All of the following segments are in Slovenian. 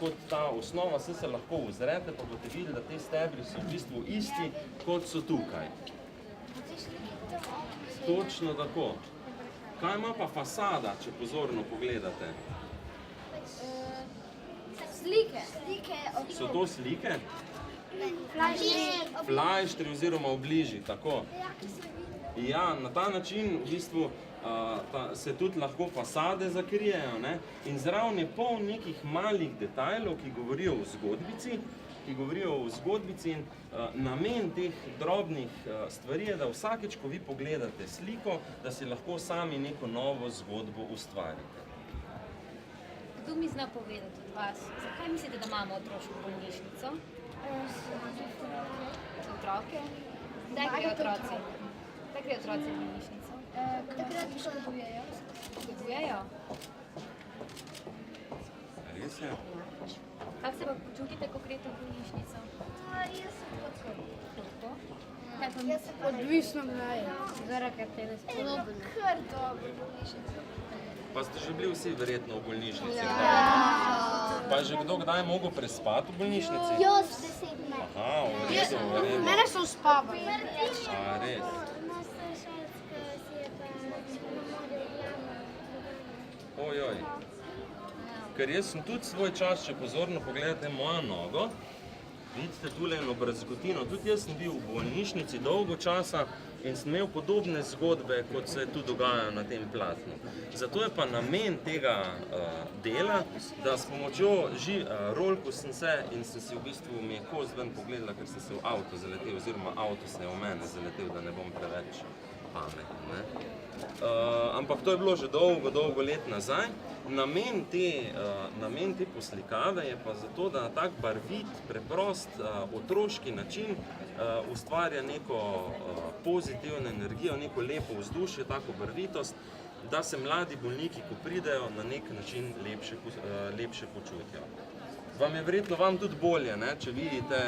kot ta osnova, se lahko ozrete, pa boste videli, da te stebri so v bistvu isti, kot so tukaj. Točno tako. Kaj ima pa fasada, če pozorno pogledate? Slike. So to slike? Flajštri oziroma obliži, tako. Ja, na ta način v bistvu se tudi lahko fasade zakrijejo, ne? In zraven je poln nekih malih detajlov, ki govorijo o zgodbici, in namen teh drobnih stvari je, da vsakeč, ko vi pogledate sliko, da si lahko sami neko novo zgodbo ustvarite. Kdo mi zna povedati od vas, zakaj mislite, da imamo otroško bolnišnico? Otroke? Kdaj grejo otroci? Kdaj grejo otroci v bolnišnico? Takrat škodujejo. Škodujejo? Res je? Kako se pa počutite, ko greste v bolnišnico? Jaz sem Lahko? odvisno kdaj, zaradi katere spodobne. Kar dobro bolnišnico. Pa ste že bili vsi verjetno v bolnišnici? Pa je že kdo kdaj mogel prespati v bolnišnici? Jaz 10 ne. Aha, v redu, v redu. Mene so uspavali. A, res. Ojoj. Ker jaz sem tudi svoj čas, če pozorno pogledate mojo nogo, vidite tule eno brazgotino, tudi jaz sem bil v bolnišnici dolgo časa in sem imel podobne zgodbe, kot se tu dogajajo na tem platnu. Zato je pa namen tega dela, da s pomočjo rolku sem se in sem si v bistvu mi je kost ven pogledala, ker sem se v avto zaletel, oziroma avto se je v mene zaletel, da ne bom preveč pameten, ne. Ampak to je bilo že dolgo let nazaj. Namen te poslikave je pa zato, da na tak barvit, preprost, otroški način ustvarja neko pozitivno energijo, neko lepo vzdušje, tako barvitost, da se mladi bolniki, ko pridejo, na nek način lepše počutijo. Vam je verjetno tudi bolje, ne, če vidite,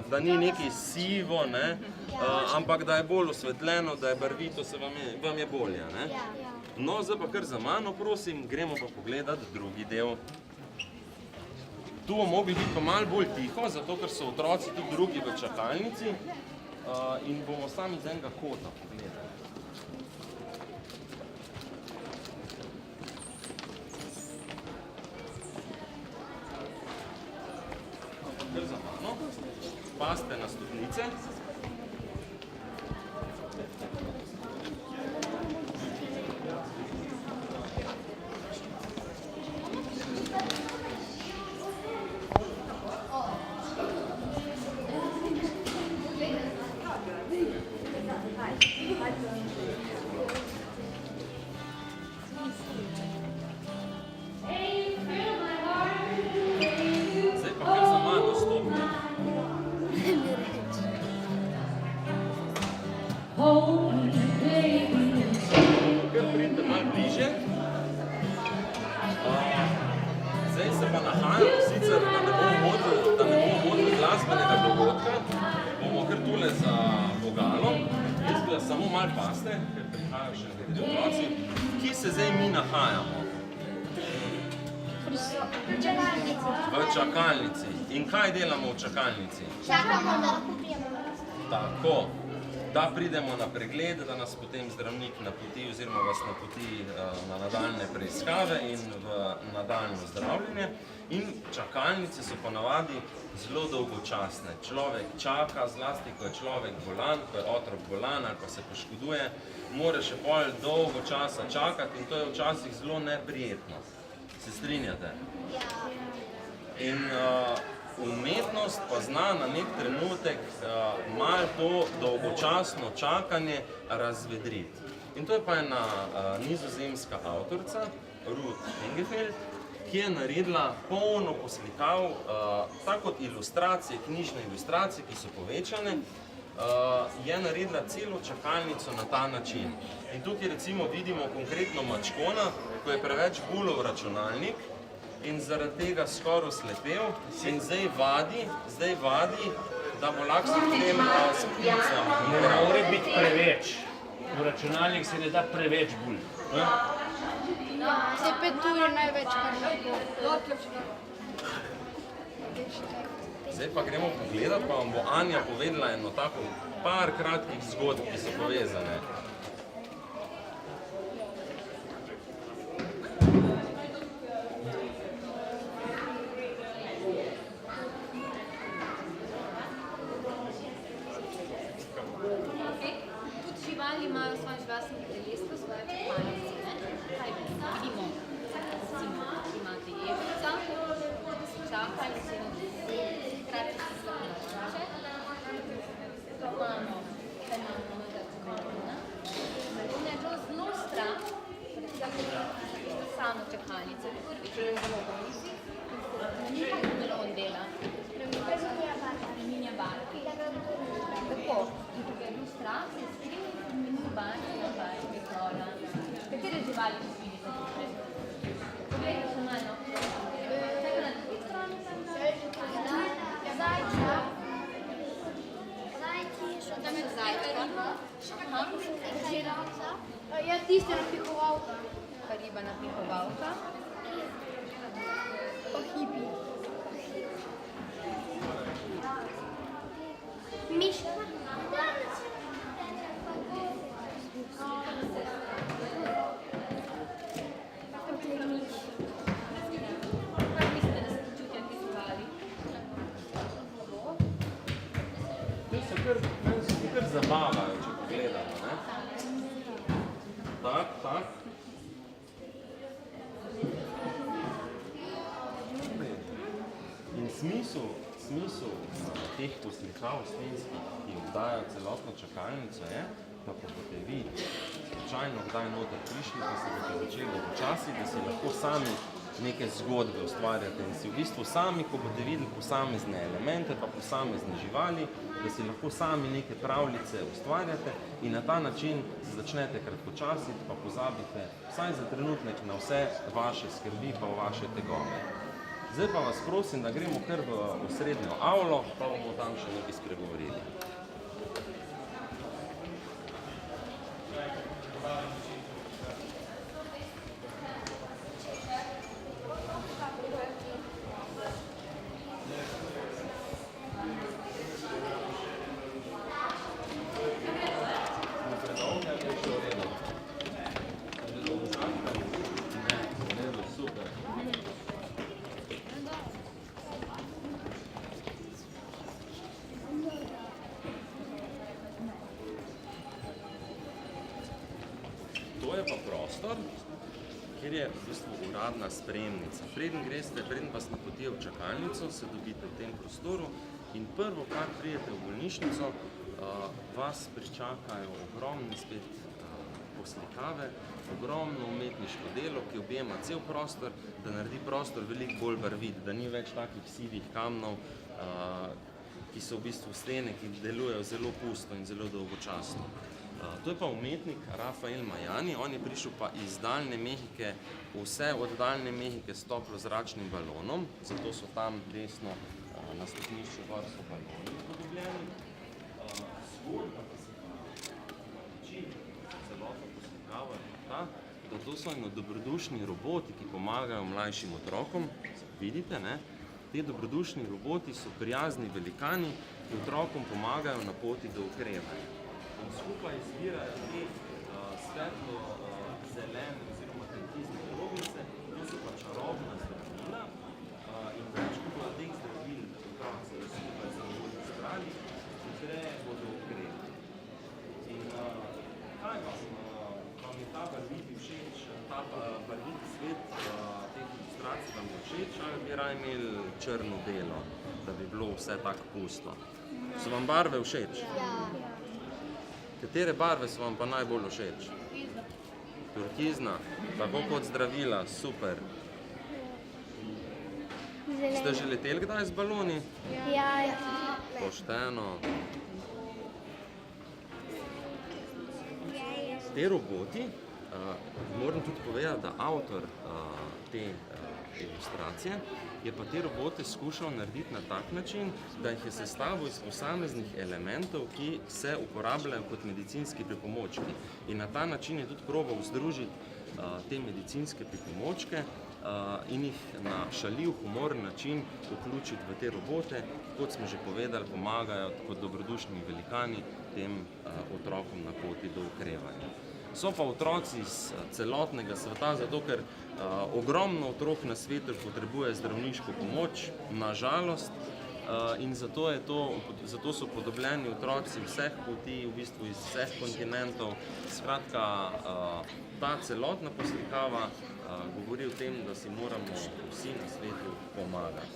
da ni nekaj sivo, ne, ampak da je bolj osvetljeno, da je barvito, vam je bolje, ne. No, zdaj pa kar za mano, prosim, gremo pa pogledati drugi del. Tu bomo mogli biti pa malo bolj tiho, zato ker so otroci tudi drugi v čakalnici in bomo sami iz enega kota pogledali. Kar za mano, pazite na stopnice. Kar pridite malo bliže. Zdaj se pa nahajamo, sicer da ne bomo vodili glasbenega dogodka, bomo kar tule za vogalom. Jaz bi samo malo paste, ker prihajajo še nekaj otroci. Kje se zdaj mi nahajamo? V čakalnici. In kaj delamo v čakalnici? Čakamo, da lahko prijemo. Tako. Da pridemo na pregled, da nas potem zdravnik napoti oziroma vas napoti na nadaljne preiskave in v nadaljno zdravljenje. In čakalnice so ponavadi zelo dolgočasne. Človek čaka, zlasti ko je človek bolan, ko je otrok bolan ali ko se poškoduje, mora še pol dolgo časa čakati in to je včasih zelo neprijetno. Se strinjate? In umetnost pa zna na nek trenutek malo to dolgočasno čakanje razvedriti. In to je pa ena nizozemska avtorica, Ruth Engefeld, ki je naredila polno poslikav, tako kot ilustracije, knjižne ilustracije, ki so povečane, je naredila celo čakalnico na ta način. In tukaj recimo vidimo konkretno mačkona, ko je preveč bulil računalnik, in zaradi tega skoraj oslepel in zdaj vadi, da bo lahko s tem sklicam. Ne more biti preveč. V računalnik se ne da preveč bulj. Se petuje največ, kar lahko. Zdaj pa gremo pogledat, pa vam bo Anja povedala eno tako par kratkih zgodb, ki so povezane. Tudi živali imajo svoje živalsko telesko, svoje čepalnice, ne? Kaj vidimo? Recimo, imate ježica, ki se čaka in se hkrati se zaprače. Pa imamo, kaj imamo novega melona. Melon je bilo zelo strah, da je samo čakalnice. Prvič je zelo v mizi in se kako melon dela. Spreminja barve. Tako, in ko je bil strah, se spreminja barve na barve melola. Katere živali tu vidite tukaj? Poglejte še malo. Tako na drugi strani sem Zajča. tam je zajčka. Žirafca. Ja, tiste napihovalka. Riba napihovalka. Pa hipi. Miška. Kaj mislite, da se počutijo te živali? Meni se kar zabavajo, če pogledamo, ne? Tak. In smisel teh poslikav slovenskih, ki obdajajo celotno čakalnico, je, da ko boste vi slučajno kdaj noter prišli, pa se boste začeli dopočasiti, da si lahko sami neke zgodbe ustvarjate in si v bistvu sami, ko boste videli posamezne elemente, pa posamezne živali, da si lahko sami neke pravljice ustvarjate in na ta način začnete kratkočasiti, pa pozabite vsaj za trenutek na vse vaše skrbi, pa vaše tegobe. Zdaj pa vas prosim, da gremo kar v osrednjo avlo, pa bomo tam še nekaj spregovorili. To je pa prostor, kjer je v bistvu uradna sprejemnica. Preden vas napotijo v čakalnico, se dobite v tem prostoru in prvo, kar pridete v bolnišnico, vas pričakajo ogromne spet poslikave, ogromno umetniško delo, ki objema cel prostor, da naredi prostor veliko bolj barvit, da ni več takih sivih kamnov, ki so v bistvu stene, ki delujejo zelo pusto in zelo dolgočasno. To je pa umetnik Rafael Majani, on je prišel pa iz daljne Mehike, vse od daljne Mehike s toplozračnim balonom, zato so tam desno na stopnišču gor so baloni podobljeni. Zgodba, ki se pa tiči celotno poslikavo, je ta, da to so eno dobrodušni roboti, ki pomagajo mlajšim otrokom, vidite, ne? Te dobrodušni roboti so prijazni velikani, ki otrokom pomagajo na poti do okrevanja. In skupaj izbirajo te svetlo-zelene oziroma tretizne drobnice, to so pa čarobna zdravila in več kot teh zdravil, da se skupaj z njimi zbrali, hitreje bodo okrevali. In kaj vam je ta barviti všeč, ta barviti svet teh ilustracij vam je všeč, ali bi raje imeli črno-belo, da bi bilo vse tako pusto? So vam barve všeč? Ja. Katere barve so vam pa najbolj všeč? Turkizna, tako kot zdravila, super. Ste že leteli kdaj z baloni? Ja. Pošteno. Te roboti Moram tudi povedati, da avtor te ilustracije je pa te robote skušal narediti na tak način, da jih je sestavil iz posameznih elementov, ki se uporabljajo kot medicinski pripomočki. In na ta način je tudi probal združiti te medicinske pripomočke in jih na šaljiv, humoren način vključiti v te robote, kot smo že povedali, pomagajo kot dobrodušni velikani tem otrokom na poti do okrevanja. So pa otroci iz celotnega sveta, zato ker ogromno otrok na svetu potrebuje zdravniško pomoč, na žalost, in zato so podobljeni otroci vseh poti, v bistvu iz vseh kontinentov. Skratka, ta celotna poslikava govori o tem, da si moramo vsi na svetu pomagati.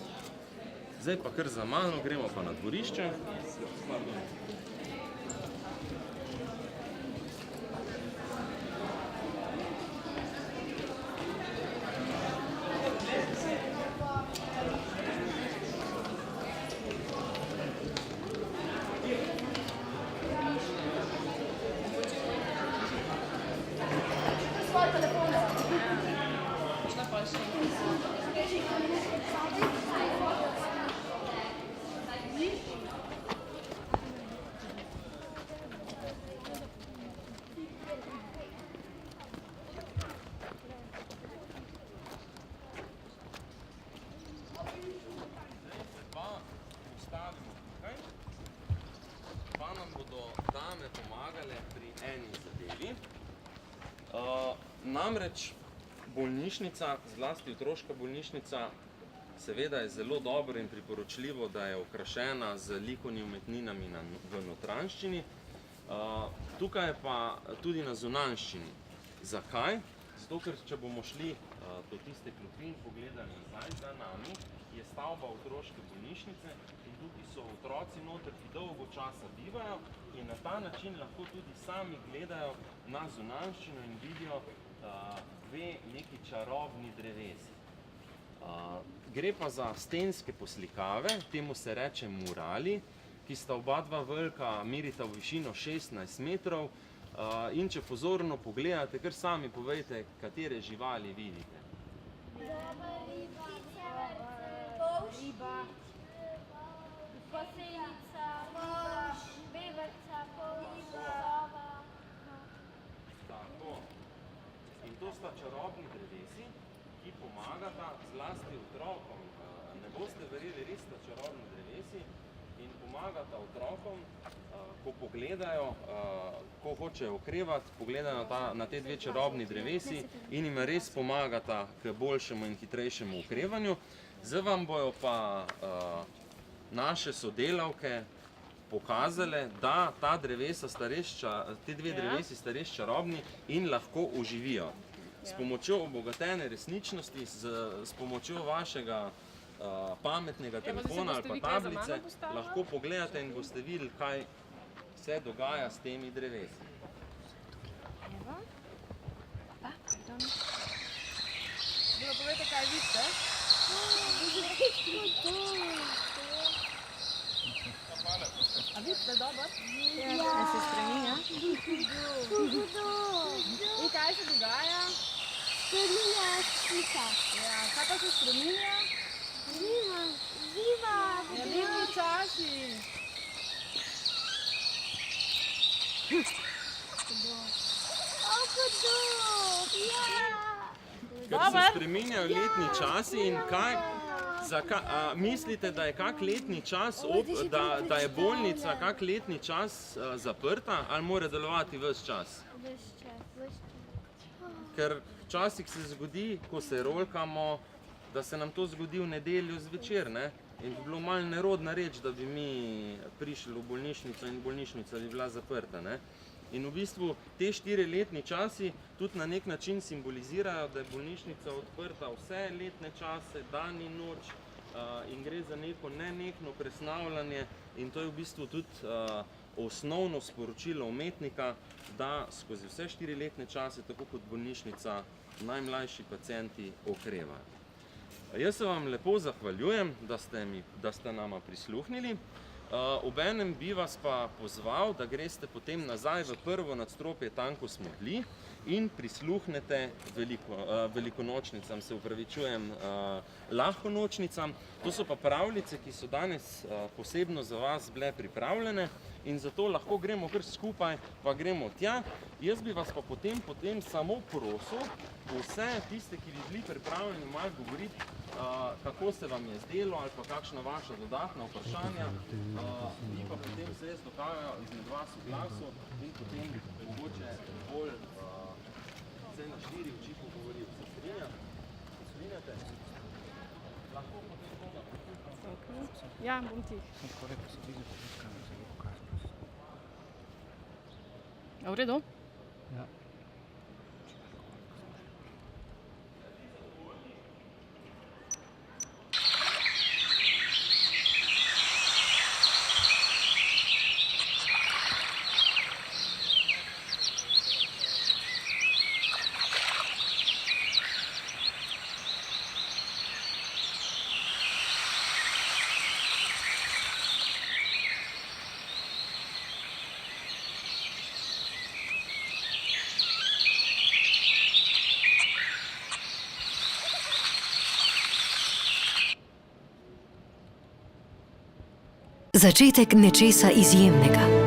Zdaj pa kar za mano, gremo pa na dvorišče. Namreč bolnišnica, zlasti otroška bolnišnica, seveda je zelo dobro in priporočljivo, da je okrašena z likovnimi umetninami v notranjščini. Tukaj je pa tudi na zunanjščini. Zakaj? Zato, ker če bomo šli do tiste klopi in pogledali nazaj za nami, je stavba otroške bolnišnice in tukaj so otroci noter, ki dolgo časa bivajo in na ta način lahko tudi sami gledajo na zunanjščino in vidijo dve neki čarobni drevesi. Gre pa za stenske poslikave, temu se reče murali, ki sta oba dva velika, merita v višino 16 metrov in če pozorno pogledate, kar sami povejte, katere živali vidite. Riba, kosilica, beverca, sova. Tako. In to sta čarobni drevesi, ki pomagata zlasti otrokom. Ne boste verjeli, res sta čarobni drevesi in pomagata otrokom, ko pogledajo, ko hočejo okrevati, pogledajo na te dve čarobni drevesi in jim res pomagata k boljšemu in hitrejšemu okrevanju. Zdaj vam bojo pa naše sodelavke pokazale, da te dve drevesi sta res čarobni in lahko oživijo. S pomočjo obogatene resničnosti, s pomočjo vašega pametnega telefona ali pa tablice lahko pogledate in boste videli, kaj se dogaja s temi drevesi. Povejte, kaj vidite? A vidite dobro? Ja. Se spreminja? In kaj se dogaja? Spreminja slika. Ja, kaj pa se spreminja? Zima. Ja, letni časi. Ker se spreminjajo letni časi in mislite, da je kak letni čas, da je bolnica kak letni čas zaprta ali mora delovati ves čas? Ker včasih se zgodi, ko se rolkamo, da se nam to zgodi v nedeljo zvečer, ne? In bi bilo malo nerodna reč, da bi mi prišli v bolnišnico in bolnišnica bi bila zaprta, ne? In v bistvu te 4-letni časi tudi na nek način simbolizirajo, da je bolnišnica odprta vse letne čase, dan in noč in gre za neko nenehno presnavljanje in to je v bistvu tudi osnovno sporočilo umetnika, da skozi vse 4-letne čase, tako kot bolnišnica, najmlajši pacienti okrevajo. Jaz se vam lepo zahvaljujem, da ste nama prisluhnili. Obenem bi vas pa pozval, da greste potem nazaj v prvo nadstropje, tam, ko smo bili, in prisluhnete velikonočnicam, se upravičujem, lahonočnicam. To so pa pravljice, ki so danes posebno za vas bile pripravljene in zato lahko gremo kar skupaj, pa gremo tja. Jaz bi vas pa potem samo prosil, vse tiste, ki bi bili pripravljeni malo govoriti, kako se vam je zdelo ali pa kakšna vaša dodatna vprašanja, vi pa potem se res dokajajo izmed vas v glasu in potem mogoče bolj vse na 4 oči pogovorijo. Se strinjate? Lahko potem koga potem? Ja, bom tih. V redu? Ja. Začetek nečesa izjemnega.